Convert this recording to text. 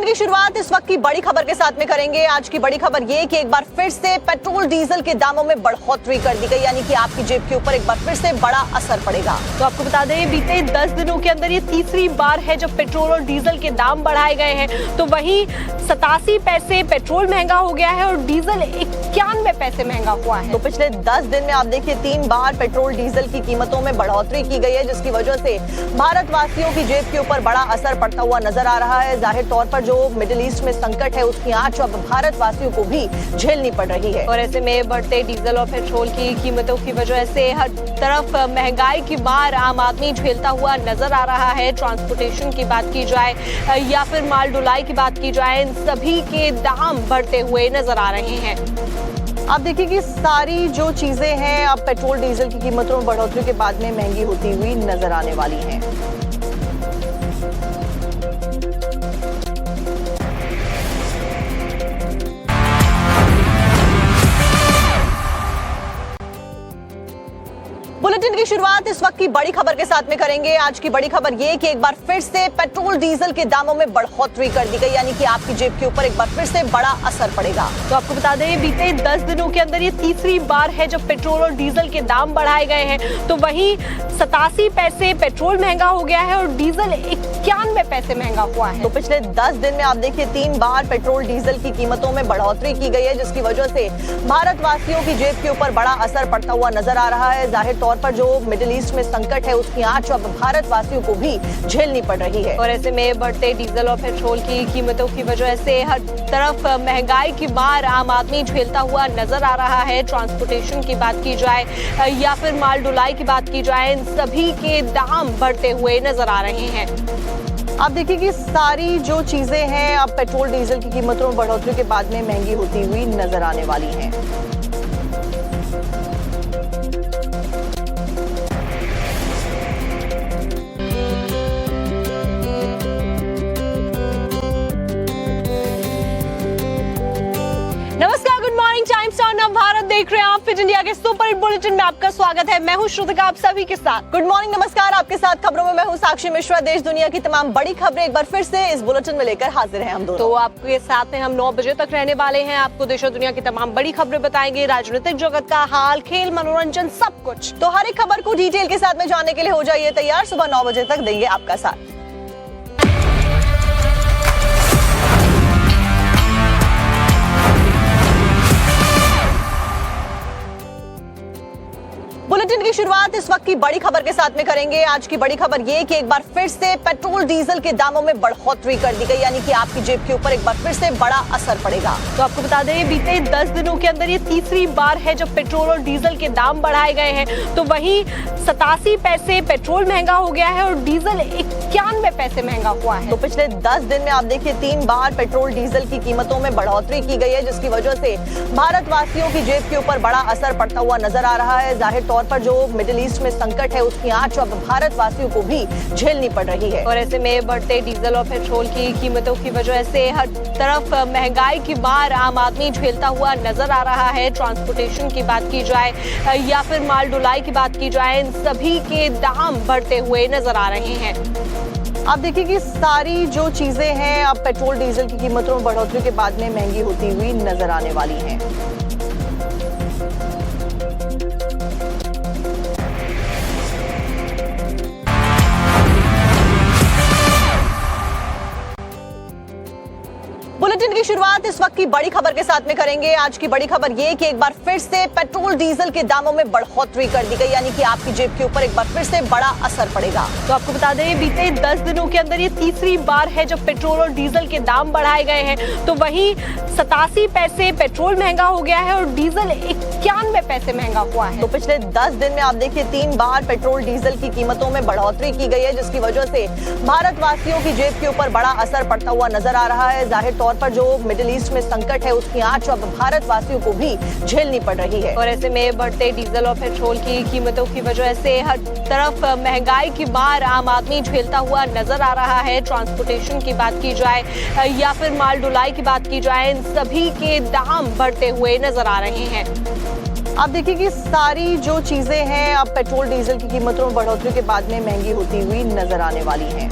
की शुरुआत इस वक्त की बड़ी खबर के साथ में करेंगे। आज की बड़ी खबर ये कि एक बार फिर से पेट्रोल डीजल के दामों में बढ़ोतरी कर दी गई, यानी कि आपकी जेब के ऊपर एक बार फिर से बड़ा असर पड़ेगा। तो आपको बता दें, बीते 10 दिनों के अंदर ये तीसरी बार है जब पेट्रोल और डीजल के दाम बढ़ाए गए हैं। तो वहीं 87 पैसे पेट्रोल महंगा हो गया है और डीजल 91 पैसे महंगा हुआ है। तो पिछले 10 दिन में आप देखिए 3 बार पेट्रोल डीजल की कीमतों में बढ़ोतरी की गई है, जिसकी वजह से भारतवासियों की जेब के ऊपर बड़ा असर पड़ता हुआ नजर आ रहा है। जाहिर तौर पर जो मिडिल ईस्ट में संकट है उसकी आंच अब भारतवासियों को भी झेलनी पड़ रही है। और ऐसे में बढ़ते डीजल और पेट्रोल की कीमतों की वजह से हर तरफ महंगाई की मार आम आदमी झेलता हुआ नजर आ रहा है। ट्रांसपोर्टेशन की बात की जाए या फिर माल ढुलाई की बात की जाए, इन सभी के दाम बढ़ते हुए नजर आ रहे हैं। आप देखिए कि सारी जो चीजें हैं अब पेट्रोल डीजल की कीमतों में बढ़ोतरी के बाद में महंगी होती हुई नजर आने वाली हैं। बुलेटिन की शुरुआत इस वक्त की बड़ी खबर के साथ में करेंगे। आज की बड़ी खबर ये कि एक बार फिर से पेट्रोल डीजल के दामों में बढ़ोतरी कर दी गई, यानी कि आपकी जेब के ऊपर एक बार फिर से बड़ा असर पड़ेगा। तो आपको बता दें, बीते 10 दिनों के अंदर ये तीसरी बार है जब पेट्रोल और डीजल के दाम बढ़ाए गए हैं। तो वहीं 87 पैसे पेट्रोल महंगा हो गया है और डीजल 91 पैसे महंगा हुआ है। तो पिछले 10 दिन में आप देखिए 3 बार पेट्रोल डीजल की कीमतों में बढ़ोतरी की गई है, जिसकी वजह से भारतवासियों की जेब के ऊपर बड़ा असर पड़ता हुआ नजर आ रहा है। जाहिर तौर पर जो मिडिल ईस्ट में संकट है उसकी आंच अब भारतवासियों को भी झेलनी पड़ रही है। और ऐसे में बढ़ते डीजल और पेट्रोल की कीमतों की वजह से हर तरफ महंगाई की मार आम आदमी झेलता हुआ नजर आ रहा है। ट्रांसपोर्टेशन की बात की जाए या फिर माल ढुलाई की बात की जाए, इन सभी के दाम बढ़ते हुए नजर आ रहे हैं। आप देखिए कि सारी जो चीजें हैं अब पेट्रोल डीजल की कीमतों में बढ़ोतरी के बाद में महंगी होती हुई नजर आने वाली हैं। नमस्कार, गुड मॉर्निंग, टाइम्स ऑन नव भारत देख रहे हैं आप। फिट इंडिया के सुपर हिट बुलेटिन में आपका स्वागत है। मैं हूं श्रुतिका, आप सभी के साथ। गुड मॉर्निंग, नमस्कार, आपके साथ खबरों में मैं हूं साक्षी मिश्रा। देश दुनिया की तमाम बड़ी खबरें एक बार फिर से इस बुलेटिन में लेकर हाजिर हैं हम दोनों। तो आपके साथ में हम 9 बजे तक रहने वाले हैं। आपको देश और दुनिया की तमाम बड़ी खबरें बताएंगे, राजनीतिक जगत का हाल, खेल, मनोरंजन, सब कुछ। तो हर एक खबर को डिटेल के साथ में जानने के लिए हो जाइए तैयार। सुबह 9 बजे तक देंगे आपका साथ। बुलेटिन की शुरुआत इस वक्त की बड़ी खबर के साथ में करेंगे। आज की बड़ी खबर ये कि एक बार फिर से पेट्रोल डीजल के दामों में बढ़ोतरी कर दी गई, यानी कि आपकी जेब के ऊपर एक बार फिर से बड़ा असर पड़ेगा। तो आपको बता दें, बीते 10 दिनों के अंदर ये तीसरी बार है जब पेट्रोल और डीजल के दाम बढ़ाए गए हैं। तो वहीं 87 पैसे पेट्रोल महंगा हो गया है और डीजल 91 पैसे महंगा हुआ है। तो पिछले 10 दिन में आप देखिए 3 बार पेट्रोल डीजल की कीमतों में बढ़ोतरी की गई है, जिसकी वजह से भारतवासियों की जेब के ऊपर बड़ा असर पड़ता हुआ नजर आ रहा है। जाहिर तौर पर जो मिडिल ईस्ट में संकट है उसकी आंच अब भारतवासियों को भी झेलनी पड़ रही है। और ऐसे में बढ़ते डीजल और पेट्रोल की कीमतों की वजह से हर तरफ महंगाई की मार आम आदमी झेलता हुआ नजर आ रहा है। ट्रांसपोर्टेशन की बात की जाए या फिर माल ढुलाई की बात की जाए, इन सभी के दाम बढ़ते हुए नजर आ रहे हैं। आप देखिए कि सारी जो चीजें हैं अब पेट्रोल डीजल की कीमतों में बढ़ोतरी के बाद में महंगी होती हुई नजर आने वाली हैं। बुलेटिन की शुरुआत इस वक्त की बड़ी खबर के साथ में करेंगे। आज की बड़ी खबर ये कि एक बार फिर से पेट्रोल डीजल के दामों में बढ़ोतरी कर दी गई, यानी कि आपकी जेब के ऊपर एक बार फिर से बड़ा असर पड़ेगा। तो आपको बता दें, बीते 10 दिनों के अंदर ये तीसरी बार है जब पेट्रोल और डीजल के दाम बढ़ाए गए हैं। तो वहीं 87 पैसे पेट्रोल महंगा हो गया है और डीजल 91 पैसे महंगा हुआ है। तो पिछले 10 दिन में आप देखिए 3 बार पेट्रोल डीजल की कीमतों में बढ़ोतरी की गई है, जिसकी वजह से भारतवासियों की जेब के ऊपर बड़ा असर पड़ता हुआ नजर आ रहा है। जाहिर तौर पर जो मिडिल ईस्ट में संकट है उसकी आंच अब भारतवासियों को भी झेलनी पड़ रही है। और ऐसे में बढ़ते डीजल और पेट्रोल की कीमतों की वजह से हर तरफ महंगाई की मार आम आदमी झेलता हुआ नजर आ रहा है। ट्रांसपोर्टेशन की बात की जाए या फिर माल ढुलाई की बात की जाए, इन सभी के दाम बढ़ते हुए नजर आ रहे हैं। आप देखिए कि सारी जो चीजें हैं अब पेट्रोल डीजल की कीमतों में बढ़ोतरी के बाद में महंगी होती हुई नजर आने वाली हैं।